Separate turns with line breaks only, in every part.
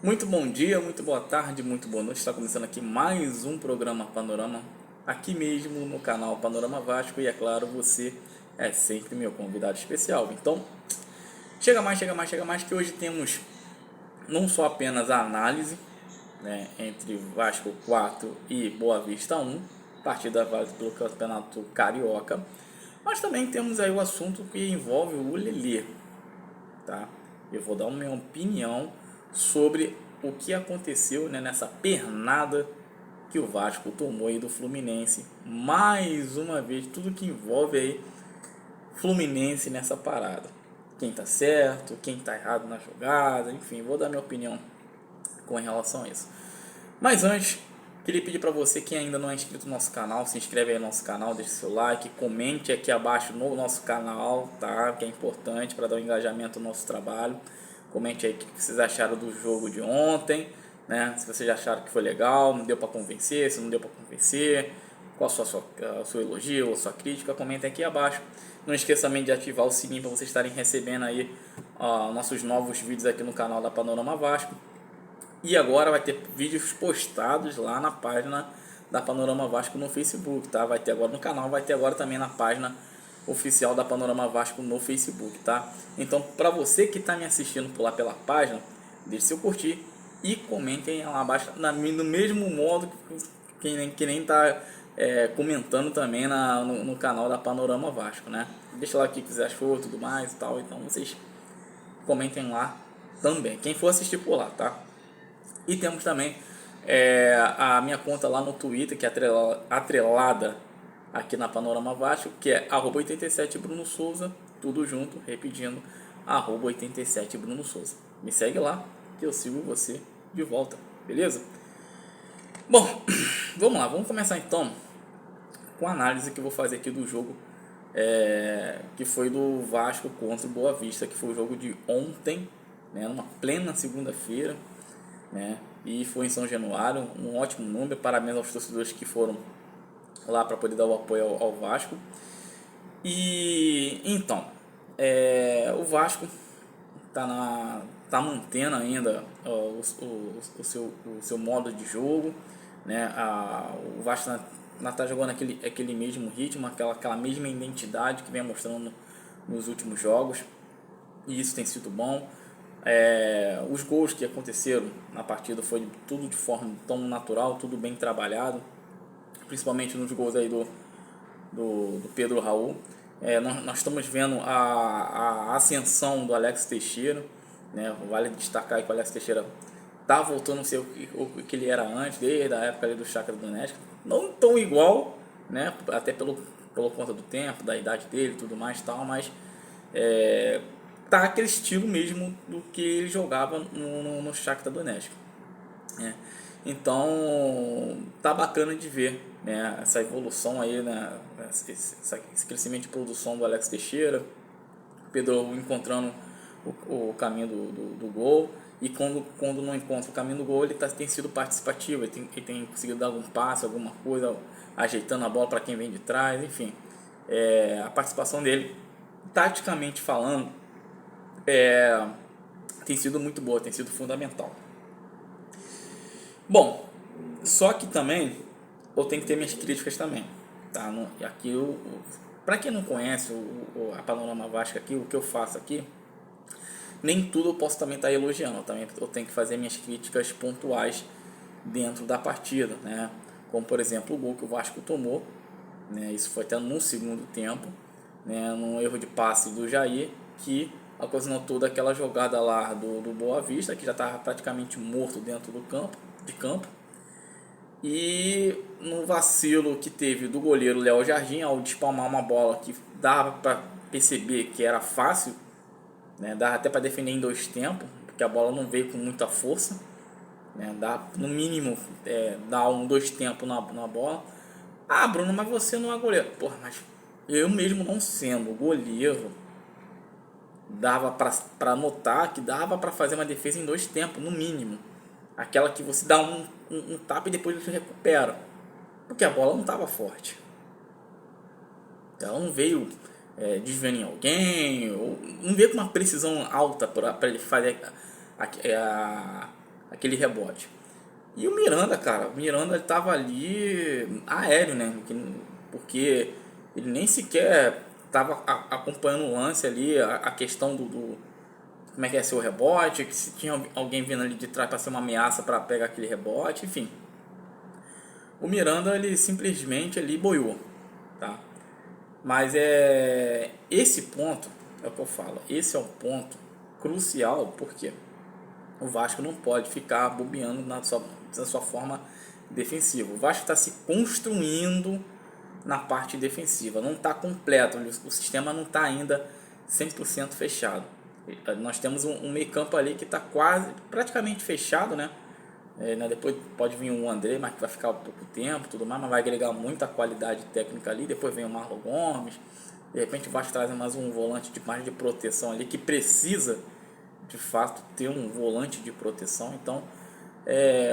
Muito bom dia, muito boa tarde, muito boa noite. Está começando aqui mais um programa Panorama, aqui mesmo no canal Panorama Vasco. E é claro, você é sempre meu convidado especial. Então, chega mais, chega mais, chega mais, que hoje temos não só apenas a análise, né, entre Vasco 4 e Boa Vista 1, partida válida pelo Campeonato Carioca, mas também temos aí o assunto que envolve o Lelê, tá? Eu vou dar uma minha opinião sobre o que aconteceu, né, nessa pernada que o Vasco tomou aí do Fluminense. Mais uma vez, tudo que envolve aí Fluminense nessa parada. Quem tá certo, quem tá errado na jogada, enfim, vou dar minha opinião com relação a isso. Mas antes, queria pedir para você que ainda não é inscrito no nosso canal, se inscreve aí no nosso canal, deixe seu like, comente aqui abaixo no nosso canal, tá? Que é importante para dar um engajamento no nosso trabalho. Comente aí o que vocês acharam do jogo de ontem, né? Se vocês acharam que foi legal, não deu para convencer, se não deu para convencer, qual a sua elogio ou sua crítica, comentem aqui abaixo. Não esqueça também de ativar o sininho para vocês estarem recebendo aí nossos novos vídeos aqui no canal da Panorama Vasco. E agora vai ter vídeos postados lá na página da Panorama Vasco no Facebook, tá? Vai ter agora no canal, vai ter agora também na página oficial da Panorama Vasco no Facebook, tá? Então, para você que está me assistindo por lá pela página, deixe seu curtir e comentem lá abaixo no mesmo modo que nem tá comentando também no canal da Panorama Vasco, né? Deixa lá o que você achou, tudo mais e tal. Então, vocês comentem lá também. Quem for assistir por lá, tá? E temos também a minha conta lá no Twitter, que é atrelada aqui na Panorama Vasco, que é @87 Bruno Souza, tudo junto, repetindo, @87 Bruno Souza. Me segue lá, que eu sigo você de volta, beleza? Bom, vamos lá, vamos começar então com a análise que eu vou fazer aqui do jogo, que foi do Vasco contra o Boa Vista, que foi o jogo de ontem, né, numa plena segunda-feira, né? E foi em São Januário, um ótimo número. Parabéns aos torcedores que foram lá para poder dar o apoio ao Vasco. E então, o Vasco tá mantendo ainda o seu modo de jogo, né? O Vasco tá jogando aquele mesmo ritmo, aquela mesma identidade que vem mostrando nos últimos jogos, e isso tem sido bom. Os gols que aconteceram na partida foi tudo de forma tão natural, tudo bem trabalhado, principalmente nos gols aí do Pedro Raul. Nós estamos vendo a ascensão do Alex Teixeira, né? Vale destacar que o Alex Teixeira tá voltando a ser o que ele era antes, desde a época ali do Shakhtar Donetsk, não tão igual, né? Até pela conta do tempo, da idade dele e tudo mais tal, mas tá aquele estilo mesmo do que ele jogava no Shakhtar Donetsk, né? Então tá bacana de ver, né, essa evolução aí, né, esse crescimento de produção do Alex Teixeira, Pedro encontrando o caminho do gol, e quando não encontra o caminho do gol, ele tem sido participativo, ele tem conseguido dar algum passe, alguma coisa, ajeitando a bola para quem vem de trás, enfim, a participação dele, taticamente falando, tem sido muito boa, tem sido fundamental. Bom, só que também eu tenho que ter minhas críticas também, tá? Aqui para quem não conhece a Panorama Vasca aqui, o que eu faço aqui, nem tudo eu posso também estar elogiando, eu tenho que fazer minhas críticas pontuais dentro da partida, né? Como por exemplo o gol que o Vasco tomou, né? Isso foi até no segundo tempo, né? Num erro de passe do Jair, que ocasionou toda aquela jogada lá do Boa Vista, que já estava praticamente morto dentro de campo. E no vacilo que teve do goleiro Léo Jardim, ao despalmar uma bola que dava para perceber que era fácil, né? Dava até para defender em dois tempos, porque a bola não veio com muita força, né? Dá no mínimo dar dois tempos na bola. Ah, Bruno, mas você não é goleiro. Porra, mas eu mesmo não sendo goleiro, dava para notar que dava para fazer uma defesa em dois tempos, no mínimo. Aquela que você dá um tapa e depois você recupera. Porque a bola não estava forte. Ela não veio desviando em alguém, ou não veio com uma precisão alta para ele fazer aquele rebote. E o Miranda, cara, o Miranda estava ali aéreo, né? Porque ele nem sequer estava acompanhando o lance ali, a questão do como é que ia ser o rebote, que se tinha alguém vindo ali de trás para ser uma ameaça para pegar aquele rebote, enfim. O Miranda, ele simplesmente ali boiou, tá? Mas esse ponto, é o que eu falo, esse é um ponto crucial, porque o Vasco não pode ficar bobeando na sua forma defensiva. O Vasco está se construindo na parte defensiva, não está completo, o sistema não está ainda 100% fechado. Nós temos um meio campo ali que está praticamente fechado, né? Depois pode vir o André, mas que vai ficar pouco tempo, tudo mais, mas vai agregar muita qualidade técnica ali. Depois vem o Marlon Gomes, de repente o Vasco traz mais um volante de mais de proteção ali, que precisa de fato ter um volante de proteção. Então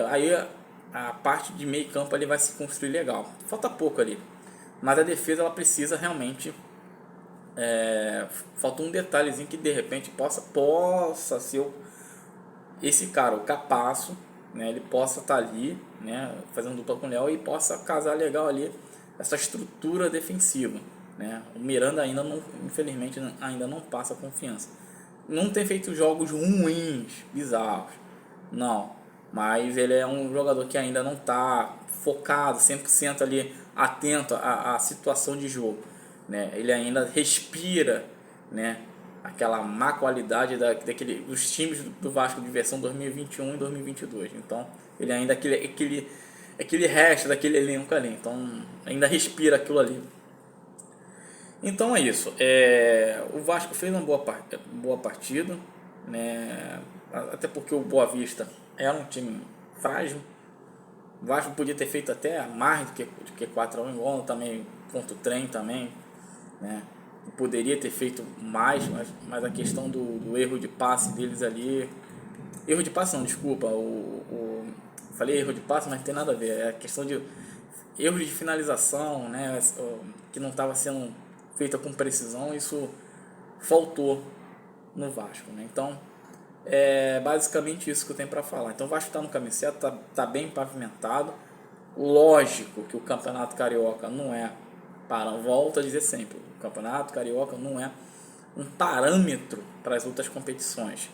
aí a parte de meio campo ali vai se construir legal. Falta pouco ali, mas a defesa ela precisa realmente falta um detalhezinho que de repente possa ser esse cara, o Capasso, né, ele possa estar ali, né, fazendo dupla com o Léo e possa casar legal ali essa estrutura defensiva, né? O Miranda ainda não, infelizmente, ainda não passa confiança. Não tem feito jogos ruins, bizarros, não, mas ele é um jogador que ainda não está focado 100% ali, atento à situação de jogo, né? Ele ainda respira, né, aquela má qualidade dos times do Vasco de versão 2021 e 2022. Então ele ainda aquele resto daquele elenco ali, então ainda respira aquilo ali. Então é isso. O Vasco fez uma boa partida, né? Até porque o Boa Vista era um time frágil. O Vasco podia ter feito até mais do que 4-1, igual também contra o Trem também, né? Poderia ter feito mais, mas a questão do erro de passe deles ali. Erro de passe não, desculpa. Falei erro de passe, mas não tem nada a ver. É a questão de erro de finalização, né? Que não estava sendo feita com precisão. Isso faltou no Vasco, né? Então é basicamente isso que eu tenho para falar. Então o Vasco está no caminho certo, tá bem pavimentado. Lógico que o Campeonato Carioca não é volto a dizer sempre, o Campeonato Carioca não é um parâmetro para as outras competições,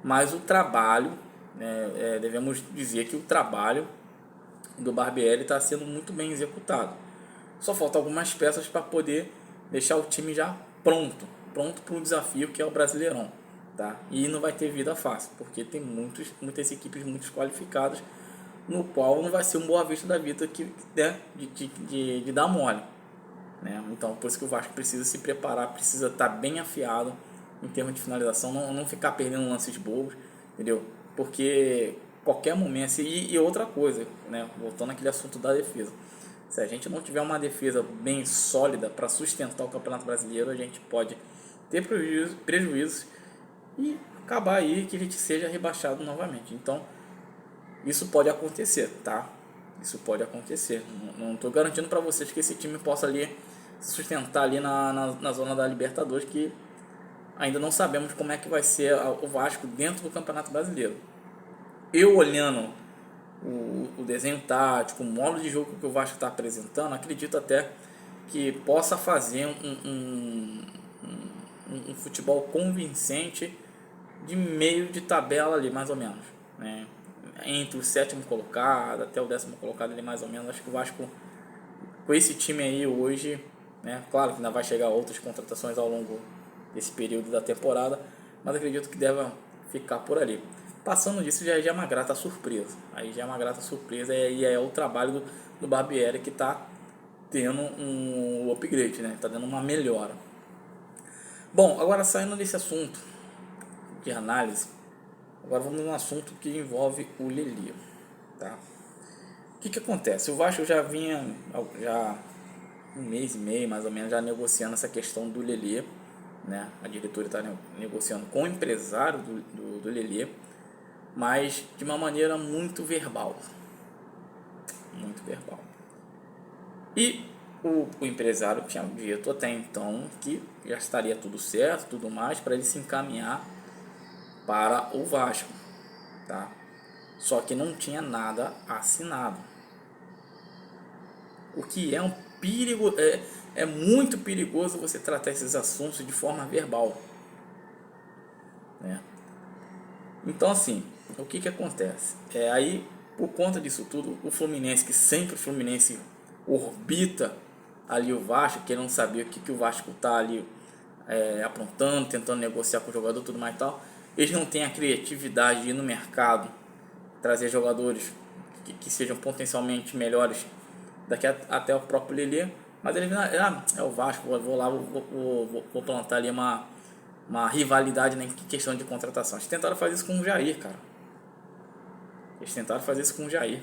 mas o trabalho, né, devemos dizer que o trabalho do Barbieri está sendo muito bem executado. Só falta algumas peças para poder deixar o time já pronto para o desafio que é o Brasileirão, tá? E não vai ter vida fácil, porque tem muitas equipes muito qualificadas, no qual não vai ser um Boa Vista da vida que, né, de dar mole, né? Então por isso que o Vasco precisa se preparar, precisa estar bem afiado em termos de finalização, não ficar perdendo lances bobos, entendeu? Porque qualquer momento, e outra coisa, né, voltando àquele assunto da defesa, se a gente não tiver uma defesa bem sólida para sustentar o Campeonato Brasileiro, a gente pode ter prejuízos e acabar aí que a gente seja rebaixado novamente. Então isso pode acontecer, tá? Isso pode acontecer. Não estou garantindo para vocês que esse time possa ali se sustentar ali na zona da Libertadores, que ainda não sabemos como é que vai ser o Vasco dentro do Campeonato Brasileiro. Eu olhando o desenho tático, o modo de jogo que o Vasco está apresentando, acredito até que possa fazer um futebol convincente de meio de tabela ali, mais ou menos, né? Entre o 7º colocado até o 10º colocado ali, mais ou menos. Acho que o Vasco, com esse time aí hoje, né, claro que ainda vai chegar outras contratações ao longo desse período da temporada, mas acredito que deve ficar por ali. Passando disso, já é uma grata surpresa. Aí já é uma grata surpresa e é o trabalho do Barbieri que está tendo um upgrade, né? Está dando uma melhora. Bom, agora saindo desse assunto de análise, agora vamos num assunto que envolve o Lelê, tá? O que acontece? O Vasco já vinha um mês e meio, mais ou menos, já negociando essa questão do Lelê, né? A diretoria está negociando com o empresário do Lelê, mas de uma maneira muito verbal. Muito verbal. E o empresário tinha dito até então que já estaria tudo certo, tudo mais, para ele se encaminhar para o Vasco, tá? só que não tinha nada assinado. O que é um perigo, é muito perigoso você tratar esses assuntos de forma verbal, né? Então, assim, o que que acontece? Aí, por conta disso tudo, o Fluminense, que sempre o Fluminense orbita ali o Vasco, querendo saber o que que o Vasco tá ali aprontando, tentando negociar com o jogador, tudo mais e tal. Eles não têm a criatividade de ir no mercado, trazer jogadores que sejam potencialmente melhores até o próprio Lelê, mas ele é o Vasco, vou lá, vou plantar ali uma rivalidade na questão de contratação. Eles tentaram fazer isso com o Jair, cara. Eles tentaram fazer isso com o Jair.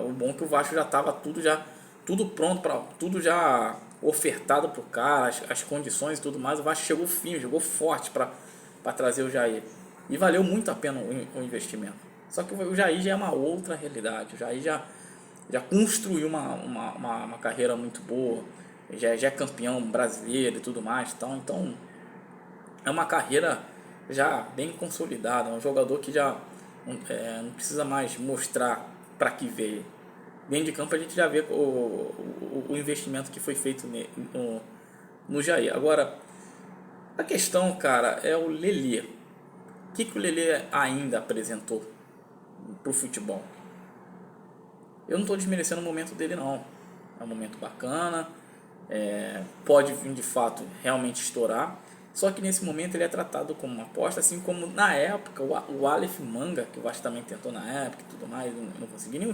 O bom é que o Vasco já estava tudo pronto, tudo já ofertado pro cara, as condições e tudo mais. O Vasco chegou firme, jogou forte para trazer o Jair. E valeu muito a pena o investimento. Só que o Jair já é uma outra realidade. O Jair já construiu uma carreira muito boa, já é campeão brasileiro e tudo mais. Então é uma carreira já bem consolidada, um jogador que já não precisa mais mostrar para que veio. Dentro de campo a gente já vê o investimento que foi feito no Jair. Agora, a questão, cara, é o Lelê. O que o Lelê ainda apresentou pro futebol? Eu não estou desmerecendo o momento dele, não. É um momento bacana, pode vir de fato realmente estourar. Só que nesse momento ele é tratado como uma aposta, assim como na época o Aleph Manga, que o Vasco também tentou na época e tudo mais, não conseguiu. Nem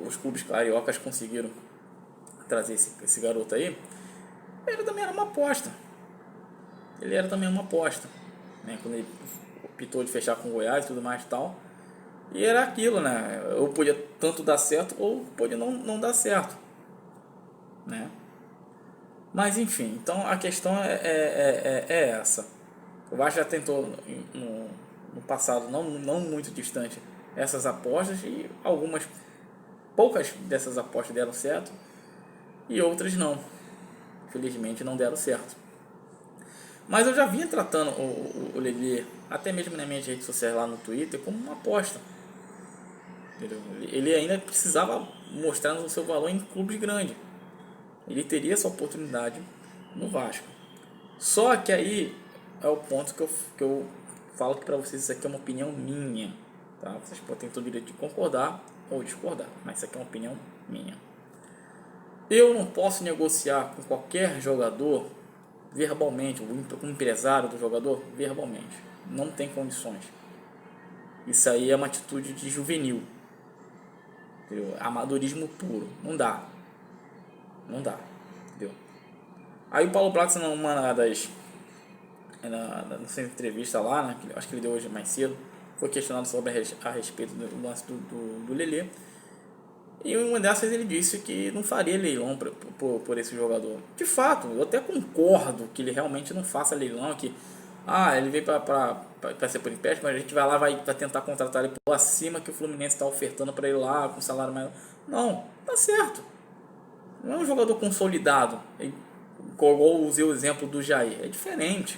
os clubes cariocas conseguiram trazer esse garoto aí. Ele também era uma aposta. Né? Quando ele optou de fechar com o Goiás e tudo mais e tal. E era aquilo, né? Ou podia tanto dar certo ou podia não dar certo, né? Mas enfim, então a questão é essa. O Vasco já tentou no passado, não muito distante, essas apostas, e poucas dessas apostas deram certo e outras não. Felizmente não deram certo. Mas eu já vinha tratando o Lelê, até mesmo nas minhas redes sociais lá no Twitter, como uma aposta. Ele ainda precisava mostrar o seu valor em clubes grandes. Ele teria essa oportunidade no Vasco. Só que aí é o ponto que eu falo que para vocês isso aqui é uma opinião minha, tá? Vocês podem ter o direito de concordar ou discordar, mas isso aqui é uma opinião minha. Eu não posso negociar com qualquer jogador verbalmente, o empresário do jogador verbalmente. Não tem condições. Isso aí é uma atitude de juvenil, entendeu? Amadorismo puro. Não dá, entendeu? Aí o Paulo Plax, numa nessa entrevista lá, né, que acho que ele deu hoje mais cedo, foi questionado sobre a respeito do lance do Lelê. E em uma dessas ele disse que não faria leilão por esse jogador. De fato, eu até concordo que ele realmente não faça leilão, que ele veio para ser por empréstimo, mas a gente vai lá, vai tentar contratar ele por acima que o Fluminense está ofertando para ele lá, com salário maior. Não, tá certo. Não é um jogador consolidado. Igual usei o exemplo do Jair. É diferente.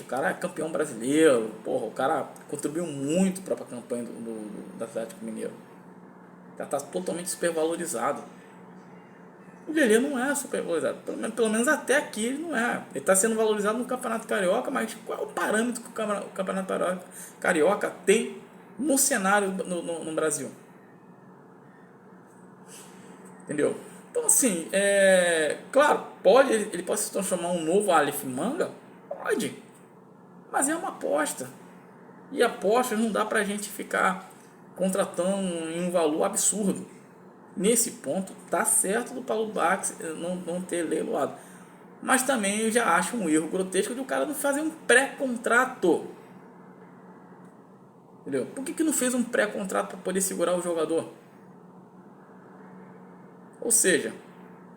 O cara é campeão brasileiro. Porra, o cara contribuiu muito para a campanha do Atlético Mineiro. Já está totalmente supervalorizado. O Lelê não é supervalorizado. Pelo menos até aqui ele não é. Ele está sendo valorizado no Campeonato Carioca, mas qual é o parâmetro que o Campeonato Carioca tem no cenário no Brasil? Entendeu? Então assim, claro, ele pode se transformar um novo Aleph Manga? Pode. Mas é uma aposta. E apostas não dá pra gente ficar contratando em um valor absurdo. Nesse ponto, tá certo do Paulo Bax não ter leiloado. Mas também eu já acho um erro grotesco de o cara não fazer um pré-contrato. Entendeu? Por que não fez um pré-contrato para poder segurar o jogador? Ou seja,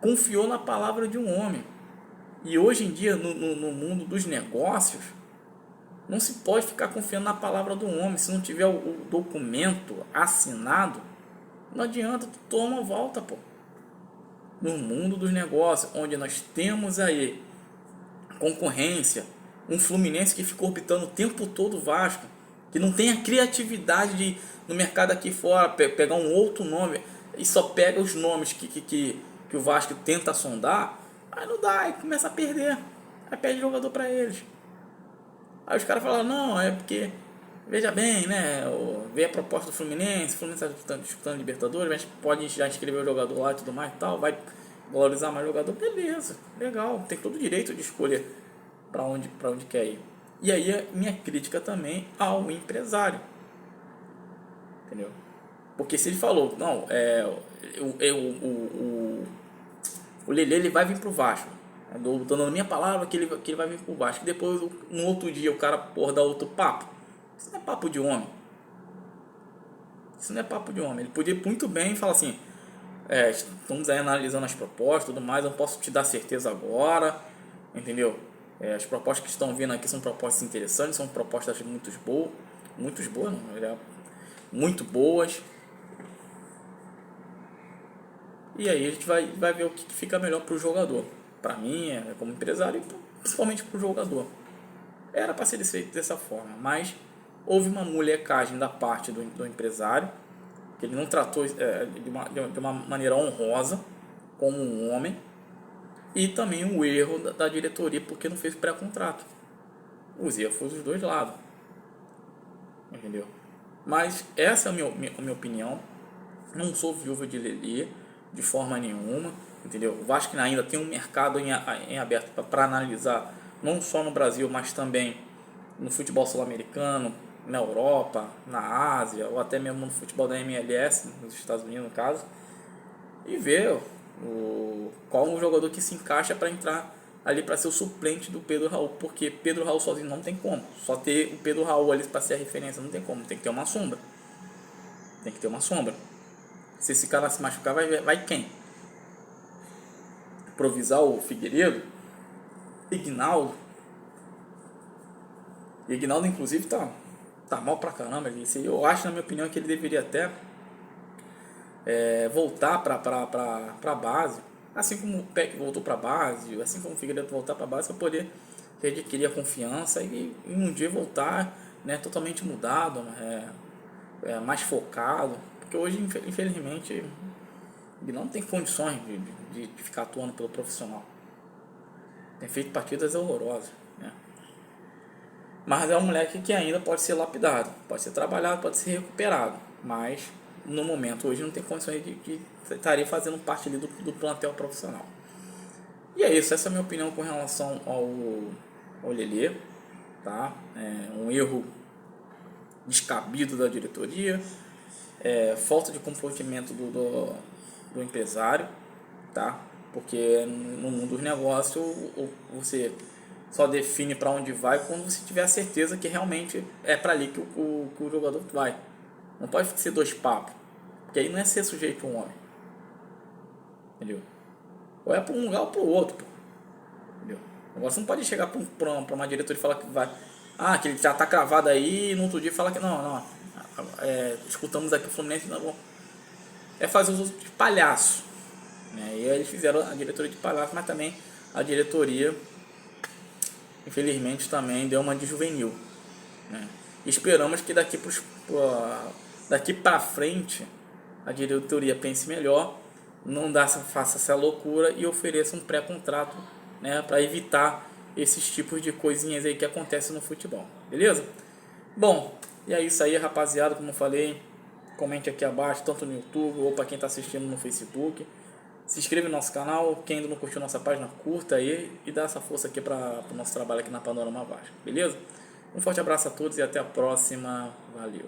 confiou na palavra de um homem. E hoje em dia, no mundo dos negócios, não se pode ficar confiando na palavra do homem. Se não tiver o documento assinado, não adianta, tu toma a volta, pô. No mundo dos negócios, onde nós temos aí concorrência, um Fluminense que fica orbitando o tempo todo o Vasco, que não tem a criatividade de, no mercado aqui fora, pegar um outro nome e só pega os nomes que o Vasco tenta sondar, aí não dá, aí começa a perder, aí perde jogador para eles. Aí os caras falam, não, é porque, veja bem, né, veio a proposta do Fluminense, o Fluminense está disputando Libertadores, mas pode já inscrever o jogador lá e tudo mais e tal, vai valorizar mais o jogador, beleza, legal, tem todo o direito de escolher para onde quer ir. E aí a minha crítica também ao empresário, entendeu? Porque se ele falou, não, o Lelê ele vai vir pro Vasco, eu tô dando minha palavra que ele vai vir pro Vasco, e depois no outro dia o cara dá outro papo, isso não é papo de homem, isso não é papo de homem. Ele podia muito bem falar assim, estamos aí analisando as propostas e tudo mais, eu não posso te dar certeza agora, entendeu? As propostas que estão vindo aqui são propostas interessantes, são propostas muito boas, não, muito boas. E aí a gente vai ver o que fica melhor para o jogador. Para mim, como empresário, e principalmente para o jogador. Era para ser feito dessa forma, mas houve uma molecagem da parte do empresário, que ele não tratou de uma maneira honrosa, como um homem, e também o erro da diretoria, porque não fez pré-contrato. Os erros foram dos dois lados, entendeu? Mas essa é a minha opinião. Não sou viúva de Lelê de forma nenhuma, entendeu? O Vasco ainda tem um mercado em aberto para analisar, não só no Brasil, mas também no futebol sul-americano, na Europa, na Ásia, ou até mesmo no futebol da MLS, nos Estados Unidos no caso, e ver qual o jogador que se encaixa para entrar ali para ser o suplente do Pedro Raul, porque Pedro Raul sozinho não tem como, só ter o Pedro Raul ali para ser a referência não tem como, tem que ter uma sombra, se esse cara se machucar, vai quem? Improvisar o Figueiredo? Ignaldo, inclusive tá mal pra caramba. Eu acho, na minha opinião, que ele deveria até voltar pra base, assim como o Peck voltou pra base, assim como o Figueiredo voltar pra base, para poder adquirir a confiança e um dia voltar, né, totalmente mudado, mais focado, porque hoje, infelizmente, ele não tem condições de ficar atuando pelo profissional. Tem feito partidas horrorosas, né? Mas é um moleque que ainda pode ser lapidado, pode ser trabalhado, pode ser recuperado, mas no momento hoje não tem condições de estaria fazendo parte ali do plantel profissional. E é isso, essa é a minha opinião com relação ao Lelê, tá? Um erro descabido da diretoria, falta de comprometimento do empresário, tá? Porque no mundo dos negócios você só define para onde vai quando você tiver a certeza que realmente é para ali que o jogador vai. Não pode ser dois papos, porque aí não é ser sujeito a um homem, entendeu? Ou é para um lugar ou para o outro, pô. Entendeu? Agora você não pode chegar para uma diretoria e falar que vai, que ele já tá cravado aí, e no outro dia falar que não, escutamos aqui o Fluminense, não, fazer os outros de palhaço, né? E aí eles fizeram a diretoria de palhaço, mas também a diretoria, infelizmente, também deu uma de juvenil, né? Esperamos que daqui para frente a diretoria pense melhor, não faça essa loucura e ofereça um pré-contrato, né, para evitar esses tipos de coisinhas aí que acontecem no futebol, beleza? Bom, e é isso aí, rapaziada, como eu falei, comente aqui abaixo, tanto no YouTube ou para quem está assistindo no Facebook. Se inscreva no nosso canal, quem ainda não curtiu nossa página, curta aí e dá essa força aqui para o nosso trabalho aqui na Panorama Vasco, beleza? Um forte abraço a todos e até a próxima, valeu!